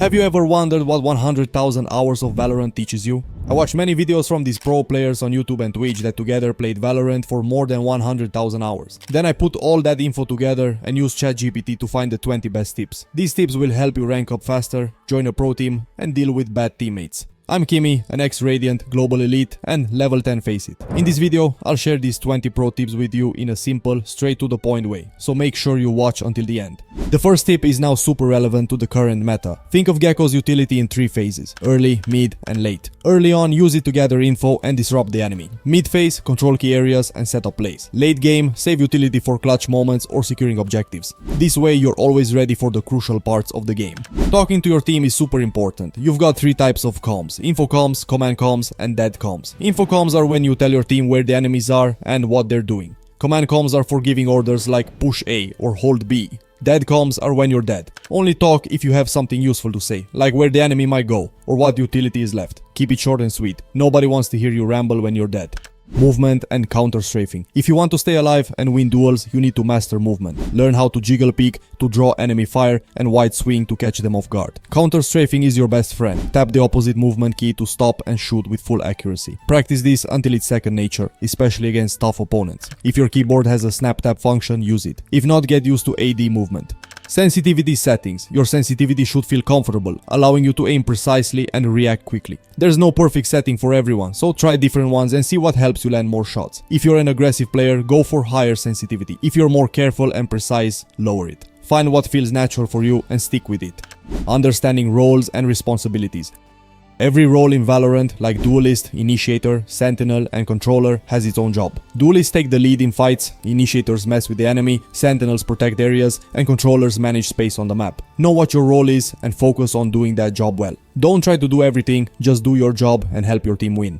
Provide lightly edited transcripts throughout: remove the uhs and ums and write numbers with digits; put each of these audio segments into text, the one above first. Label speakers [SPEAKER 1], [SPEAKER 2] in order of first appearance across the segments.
[SPEAKER 1] Have you ever wondered what 100,000 hours of Valorant teaches you? I watched many videos from these pro players on YouTube and Twitch that together played Valorant for more than 100,000 hours. Then I put all that info together and used Chat GPT to find the 20 best tips. These tips will help you rank up faster, join a pro team, and deal with bad teammates. I'm Kimmy, an ex-Radiant, Global Elite, and Level 10 face it. In this video, I'll share these 20 pro tips with you in a simple, straight to the point way, so make sure you watch until the end. The first tip is now super relevant to the current meta. Think of Geckos Utility in 3 phases: early, mid, and late. Early on, use it to gather info and disrupt the enemy. Mid phase, control key areas and set up plays. Late game, save utility for clutch moments or securing objectives. This way, you're always ready for the crucial parts of the game. Talking to your team is super important. You've got 3 types of comms: info comms, command comms, and Deadcoms. Info comms are when you tell your team where the enemies are and what they're doing. Command comms are for giving orders like push A or hold B. Deadcoms are when you're dead. Only talk if you have something useful to say, like where the enemy might go or what utility is left. Keep it short and sweet. Nobody wants to hear you ramble when you're dead. Movement and counter strafing. If you want to stay alive and win duels, you need to master movement. Learn how to jiggle peek to draw enemy fire and wide swing to catch them off guard. Counter strafing is your best friend. Tap the opposite movement key to stop and shoot with full accuracy. Practice this until it's second nature, especially against tough opponents. If your keyboard has a snap tap function, use it. If not, get used to AD movement. Sensitivity settings. Your sensitivity should feel comfortable, allowing you to aim precisely and react quickly. There's no perfect setting for everyone, so try different ones and see what helps you land more shots. If you're an aggressive player, go for higher sensitivity. If you're more careful and precise, lower it. Find what feels natural for you and stick with it. Understanding roles and responsibilities. Every role in Valorant, like Duelist, Initiator, Sentinel, and Controller, has its own job. Duelists take the lead in fights, Initiators mess with the enemy, Sentinels protect areas, and Controllers manage space on the map. Know what your role is and focus on doing that job well. Don't try to do everything, just do your job and help your team win.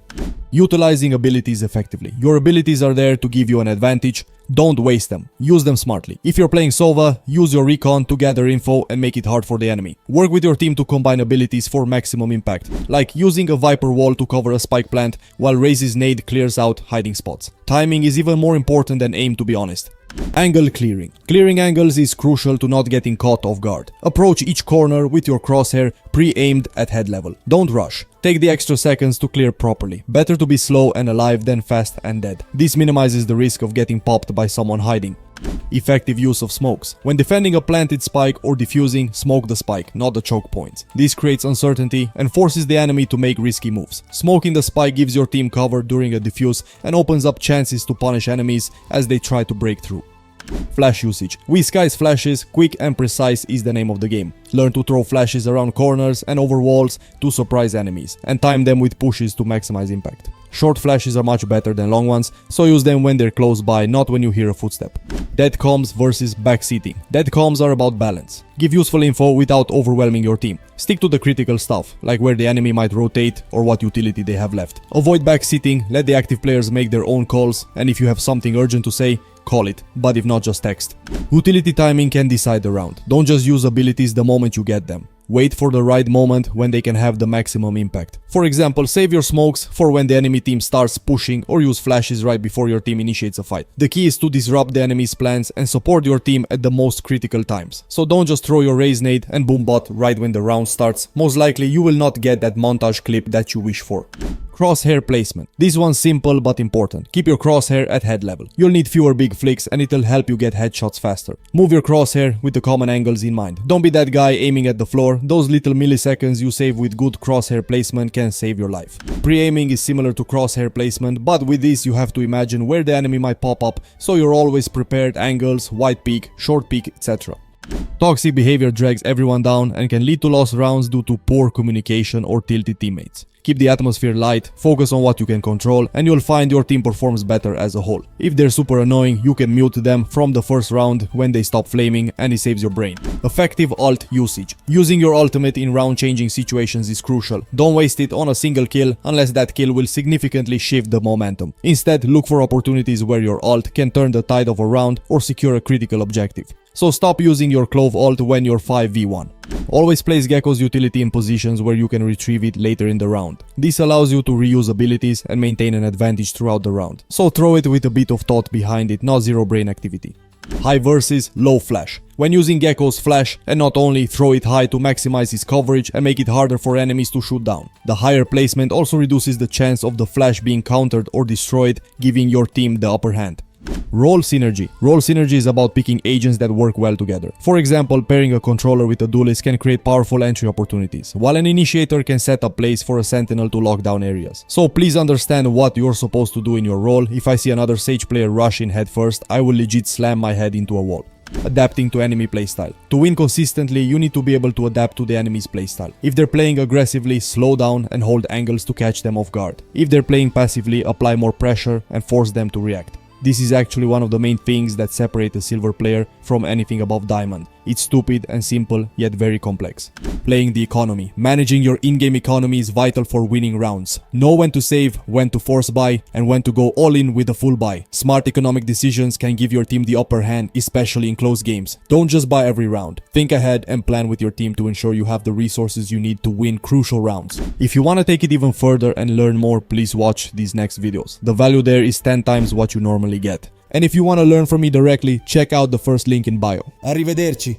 [SPEAKER 1] Utilizing abilities effectively. Your abilities are there to give you an advantage. Don't waste them. Use them smartly. If you're playing Sova, use your recon to gather info and make it hard for the enemy. Work with your team to combine abilities for maximum impact, like using a Viper wall to cover a spike plant while Raze's nade clears out hiding spots. Timing is even more important than aim, to be honest. Angle clearing. Clearing angles is crucial to not getting caught off guard. Approach each corner with your crosshair pre-aimed at head level. Don't rush. Take the extra seconds to clear properly. Better to be slow and alive than fast and dead. This minimizes the risk of getting popped by someone hiding. Effective use of smokes. When defending a planted spike or defusing, smoke the spike, not the choke points. This creates uncertainty and forces the enemy to make risky moves. Smoking the spike gives your team cover during a defuse and opens up chances to punish enemies as they try to break through. Flash usage. With Sky's flashes, quick and precise is the name of the game. Learn to throw flashes around corners and over walls to surprise enemies, and time them with pushes to maximize impact. Short flashes are much better than long ones, so use them when they're close by, not when you hear a footstep. Deadcoms versus backseating. Deadcoms are about balance. Give useful info without overwhelming your team. Stick to the critical stuff, like where the enemy might rotate or what utility they have left. Avoid backseating, let the active players make their own calls, and if you have something urgent to say, call it, but if not, just text. Utility timing can decide the round. Don't just use abilities the moment you get them. Wait for the right moment when they can have the maximum impact. For example, save your smokes for when the enemy team starts pushing, or use flashes right before your team initiates a fight. The key is to disrupt the enemy's plans and support your team at the most critical times. So don't just throw your Raze nade and boom bot right when the round starts. Most likely you will not get that montage clip that you wish for. Crosshair placement. This one's simple but important. Keep your crosshair at head level. You'll need fewer big flicks and it'll help you get headshots faster. Move your crosshair with the common angles in mind. Don't be that guy aiming at the floor. Those little milliseconds you save with good crosshair placement can save your life. Pre-aiming is similar to crosshair placement, but with this you have to imagine where the enemy might pop up, so you're always prepared: angles, wide peek, short peek, etc. Toxic behavior drags everyone down and can lead to lost rounds due to poor communication or tilted teammates. Keep the atmosphere light, focus on what you can control, and you'll find your team performs better as a whole. If they're super annoying, you can mute them from the first round when they stop flaming, and it saves your brain. Effective ult usage. Using your ultimate in round-changing situations is crucial. Don't waste it on a single kill unless that kill will significantly shift the momentum. Instead, look for opportunities where your ult can turn the tide of a round or secure a critical objective. So stop using your Clove ult when you're 5v1. Always place Geckos Utility in positions where you can retrieve it later in the round. This allows you to reuse abilities and maintain an advantage throughout the round. So throw it with a bit of thought behind it, not zero brain activity. High versus low flash. When using Geckos flash, and not only throw it high to maximize his coverage and make it harder for enemies to shoot down. The higher placement also reduces the chance of the flash being countered or destroyed, giving your team the upper hand. Role synergy. Role synergy is about picking agents that work well together. For example, pairing a controller with a duelist can create powerful entry opportunities, while an initiator can set up plays for a sentinel to lock down areas. So please understand what you're supposed to do in your role. If I see another Sage player rush in head first, I will legit slam my head into a wall. Adapting to enemy playstyle. To win consistently, you need to be able to adapt to the enemy's playstyle. If they're playing aggressively, slow down and hold angles to catch them off guard. If they're playing passively, apply more pressure and force them to react. This is actually one of the main things that separate a silver player from anything above diamond. It's stupid and simple, yet very complex. Playing the economy. Managing your in-game economy is vital for winning rounds. Know when to save, when to force buy, and when to go all in with a full buy. Smart economic decisions can give your team the upper hand, especially in close games. Don't just buy every round. Think ahead and plan with your team to ensure you have the resources you need to win crucial rounds. If you want to take it even further and learn more, please watch these next videos. The value there is 10 times what you normally get. And if you want to learn from me directly, check out the first link in bio.
[SPEAKER 2] Arrivederci.